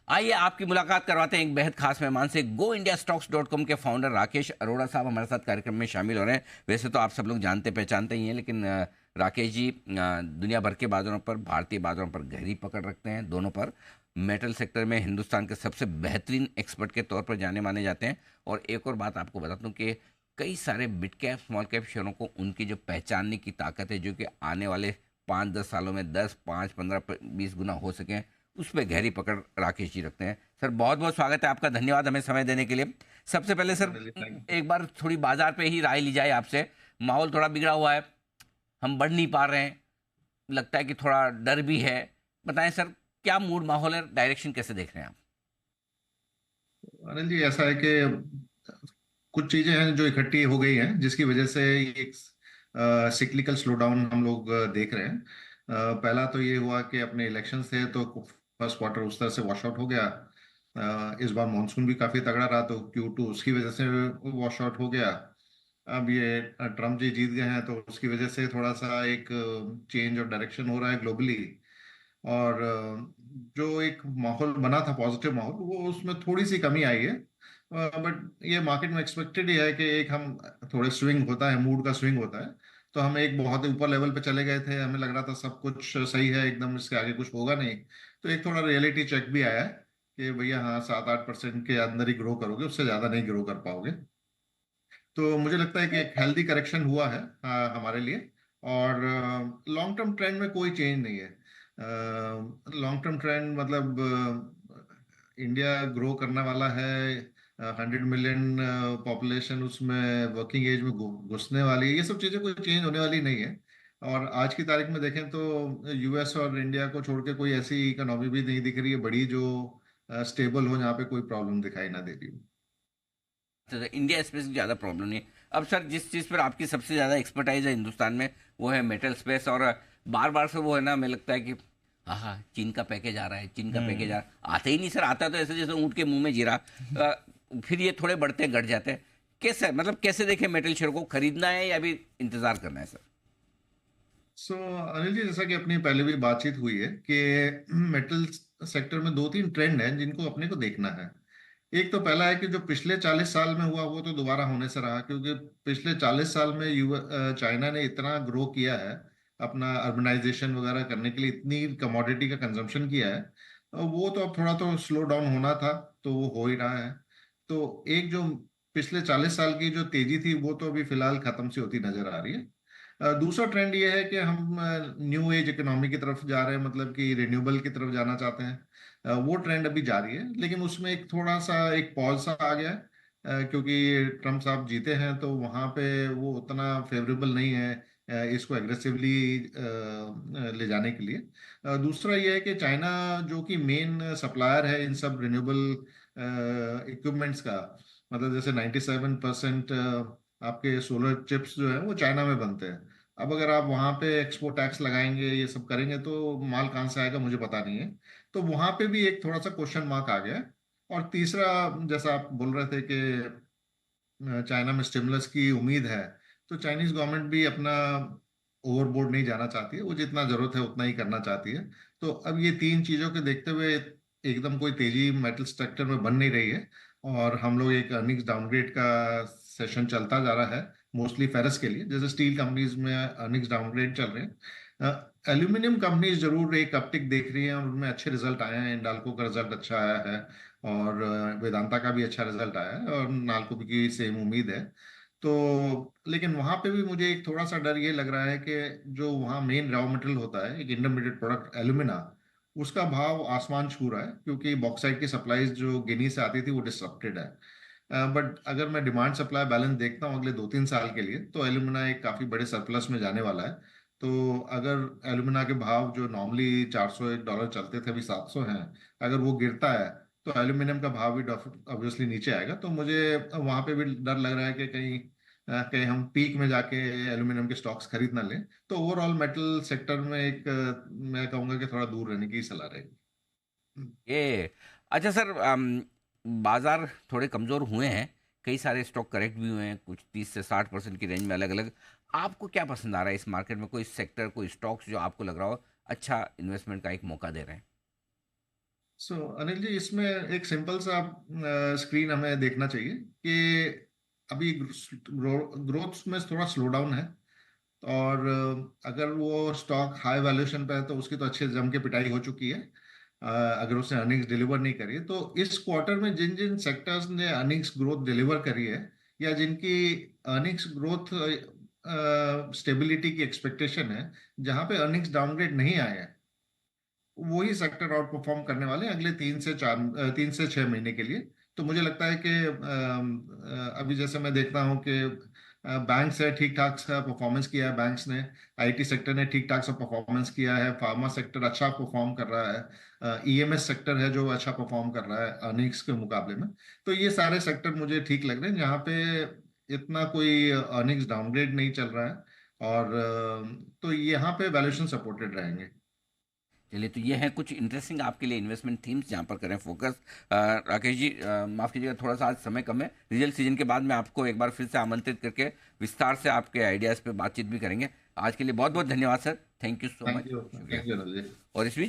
आइए आपकी मुलाकात करवाते हैं एक बेहद खास मेहमान से। Go India stocks dot com के फाउंडर राकेश अरोड़ा साहब हमारे साथ कार्यक्रम में शामिल हो रहे हैं। वैसे तो आप सब लोग जानते पहचानते ही हैं, लेकिन राकेश जी दुनिया भर के बाजारों पर, भारतीय बाजारों पर गहरी पकड़ रखते हैं। दोनों पर मेटल सेक्टर में हिंदुस्तान के सबसे बेहतरीन एक्सपर्ट के तौर पर जाने माने जाते हैं। और एक और बात आपको बता दूं कि कई सारे मिड कैप स्मॉल कैप शेयरों को उनकी जो पहचानने की ताकत है, जो कि आने वाले 5-10 सालों में 10, 5, 15, 20 गुना हो सकें, उस पर गहरी पकड़ राकेश जी रखते हैं। सर बहुत बहुत स्वागत है आपका, धन्यवाद हमें समय देने के लिए। सबसे पहले सर अनिल जी, थैंक एक बार थोड़ी बाजार पे ही राय ली जाए आपसे। माहौल थोड़ा बिगड़ा हुआ है, हम बढ़ नहीं पा रहे हैं, लगता है कि थोड़ा डर भी है। बताएं सर, क्या मूड माहौल है, डायरेक्शन कैसे देख रहे हैं आप? अनिल जी, ऐसा है कि कुछ चीजें हैं जो इकट्ठी हो गई हैं, जिसकी वजह से ये एक सिक्लिकल स्लो डाउन हम लोग देख रहे हैं। पहला तो ये हुआ कि अपने इलेक्शन थे तो फर्स्ट क्वार्टर उस तरह से वॉश आउट हो गया। इस बार मानसून भी काफी तगड़ा रहा तो Q2 उसकी वजह से वॉश आउट हो गया। अब ये ट्रम्प जी जीत गए हैं तो उसकी वजह से थोड़ा सा एक चेंज ऑफ डायरेक्शन हो रहा है ग्लोबली। और जो एक माहौल बना था, पॉजिटिव माहौल, वो उसमें थोड़ी सी कमी आई है। बट ये मार्केट में एक्सपेक्टेड ही है कि एक हम थोड़े स्विंग होता है, मूड का स्विंग होता है। तो हम एक बहुत ही ऊपर लेवल पे चले गए थे, हमें लग रहा था सब कुछ सही है एकदम, इसके आगे कुछ होगा नहीं। तो एक थोड़ा रियलिटी चेक भी आया है कि भैया हाँ, 7-8% के अंदर ही ग्रो करोगे, उससे ज्यादा नहीं ग्रो कर पाओगे। तो मुझे लगता है कि एक हेल्दी करेक्शन हुआ है हमारे लिए। और लॉन्ग टर्म ट्रेंड में कोई चेंज नहीं है। लॉन्ग टर्म ट्रेंड मतलब इंडिया ग्रो करने वाला है, 100 मिलियन पॉपुलेशन, उसमें वर्किंग एज में घुसने वाली है, ये सब चीजें कोई चेंज होने वाली नहीं है। और आज की तारीख में देखें तो यूएस और इंडिया को छोड़ के कोई ऐसी इकोनॉमी भी नहीं दिख रही है बड़ी जो स्टेबल हो, जहाँ पे कोई प्रॉब्लम दिखाई ना दे रही हो। तो इंडिया स्पेस की ज़्यादा प्रॉब्लम नहीं है। अब सर जिस चीज़ पर आपकी सबसे ज़्यादा एक्सपर्टाइज है हिंदुस्तान में, वो है मेटल स्पेस। और बार बार से वो है ना, हमें लगता है कि हाँ हाँ चीन का पैकेज आ रहा है, चीन का पैकेज आ रहा है। आते ही नहीं सर, आता तो ऐसे जैसे ऊँट के मुंह में जीरा। फिर ये थोड़े बढ़ते हैं, घट जाते हैं। कैसे मतलब कैसे देखें मेटल शेयर को, खरीदना है या अभी इंतजार करना है सर? सो अनिल जी, जैसा कि अपनी पहले भी बातचीत हुई है कि मेटल सेक्टर में दो तीन ट्रेंड हैं जिनको अपने को देखना है। एक तो पहला है कि जो पिछले 40 साल में हुआ वो तो दोबारा होने से रहा, क्योंकि पिछले 40 साल में चाइना ने इतना ग्रो किया है, अपना अर्बनाइजेशन वगैरह करने के लिए इतनी कमोडिटी का कंजम्पशन किया है। वो तो अब थोड़ा तो स्लो डाउन होना था, तो वो हो ही रहा है। तो एक जो पिछले 40 साल की जो तेजी थी वो तो अभी फिलहाल खत्म सी होती नजर आ रही है। दूसरा ट्रेंड ये है कि हम न्यू एज इकोनॉमी की तरफ जा रहे हैं, मतलब कि रिन्यूएबल की तरफ जाना चाहते हैं। वो ट्रेंड अभी जारी है, लेकिन उसमें एक थोड़ा सा एक पॉज सा आ गया है। क्योंकि ट्रम्प साहब जीते हैं तो वहाँ पे वो उतना फेवरेबल नहीं है इसको एग्रेसिवली ले जाने के लिए। दूसरा ये है कि चाइना, जो कि मेन सप्लायर है इन सब रिन्यूएबल इक्विपमेंट्स का, मतलब जैसे 97% आपके सोलर चिप्स जो है वो चाइना में बनते हैं। अब अगर आप वहां पे एक्सपोर्ट टैक्स लगाएंगे, ये सब करेंगे, तो माल कहाँ से आएगा मुझे पता नहीं है। तो वहां पे भी एक थोड़ा सा क्वेश्चन मार्क आ गया है। और तीसरा, जैसा आप बोल रहे थे कि चाइना में स्टिमुलस की उम्मीद है, तो चाइनीज गवर्नमेंट भी अपना ओवरबोर्ड नहीं जाना चाहती है, वो जितना जरूरत है उतना ही करना चाहती है। तो अब ये तीन चीजों के देखते हुए एकदम कोई तेजी मेटल स्ट्रक्चर में बन नहीं रही है। और हम लोग एक अर्निंग्स डाउनग्रेड का सेशन चलता जा रहा है, मोस्टली फेरस के लिए। जैसे स्टील कंपनीज में अर्निंग्स डाउनग्रेड चल रहे हैं, एल्यूमिनियम कंपनीज जरूर एक अपटिक देख रही हैं और उनमें अच्छे रिजल्ट आए हैं। इंडाल्को का रिजल्ट अच्छा आया है, और वेदांता का भी अच्छा रिजल्ट आया है, और नालको की सेम उम्मीद है। तो लेकिन वहां पे भी मुझे एक थोड़ा सा डर ये लग रहा है कि जो वहाँ मेन रॉ मटेरियल होता है, एक इंटरमीडिएट प्रोडक्ट एल्यूमिना, उसका भाव आसमान छू रहा है, क्योंकि बॉक्साइट की सप्लाईज जो गिनी से आती थी वो डिसरप्टेड है। बट अगर मैं डिमांड सप्लाई बैलेंस देखता हूँ अगले 2-3 साल के लिए, तो एल्यूमिना एक काफी बड़े सरप्लस में जाने वाला है। तो अगर एल्यूमिना के भाव जो नॉर्मली $401 चलते थे, अभी 700 हैं, अगर वो गिरता है तो एल्यूमिनियम का भाव भी ऑब्वियसली नीचे आएगा। तो मुझे वहां पे भी डर लग रहा है कि कहीं हम पीक में जाके एल्यूमिनियम के स्टॉक्स खरीद ना लें। तो ओवरऑल मेटल सेक्टर में एक मैं कहूंगा कि थोड़ा दूर रहने की सलाह रहेगी। ये अच्छा सर, बाजार थोड़े कमज़ोर हुए हैं, कई सारे स्टॉक करेक्ट भी हुए हैं, कुछ 30 से 60% की रेंज में अलग अलग। आपको क्या पसंद आ रहा है इस मार्केट में? कोई सेक्टर, कोई स्टॉक्स जो आपको लग रहा हो अच्छा इन्वेस्टमेंट का एक मौका दे रहे हैं? सो अनिल जी, इसमें एक सिंपल सा स्क्रीन हमें देखना चाहिए कि अभी ग्रोथ में थोड़ा स्लो डाउन है। और अगर वो स्टॉक हाई वैल्यूएशन पे है तो उसकी तो अच्छे जम के पिटाई हो चुकी है। अगर उसने अर्निंग्स डिलीवर नहीं करी तो इस क्वार्टर में जिन जिन सेक्टर्स ने अर्निंग्स ग्रोथ डिलीवर करी है, या जिनकी अर्निंग्स ग्रोथ स्टेबिलिटी की एक्सपेक्टेशन है, जहां पे अर्निंग्स डाउनग्रेड नहीं आए हैं, वही सेक्टर आउट परफॉर्म करने वाले हैं अगले 3 से 6 महीने के लिए। तो मुझे लगता है कि अभी जैसे मैं देखता हूँ कि बैंक्स है ठीक ठाक सा परफॉर्मेंस किया है, बैंक्स ने, आईटी सेक्टर ने ठीक ठाक सा परफॉर्मेंस किया है, फार्मा सेक्टर अच्छा परफॉर्म कर रहा है, ईएमएस सेक्टर है जो अच्छा परफॉर्म कर रहा है अर्निंग्स के मुकाबले में। तो ये सारे सेक्टर मुझे ठीक लग रहे हैं जहाँ पे इतना कोई अर्निंग्स डाउनग्रेड नहीं चल रहा है। और तो यहाँ पे वैल्यूएशन सपोर्टेड रहेंगे। चलिए, तो ये है कुछ इंटरेस्टिंग आपके लिए इन्वेस्टमेंट थीम्स जहाँ पर करें फोकस। राकेश जी, माफ़ कीजिएगा, थोड़ा सा आज समय कम है। रिजल्ट सीजन के बाद मैं आपको एक बार फिर से आमंत्रित करके विस्तार से आपके आइडियाज़ पे बातचीत भी करेंगे। आज के लिए बहुत बहुत धन्यवाद sir, thank you so thank much, you, शुक्रिया। Thank you Anil ji. और इस बीच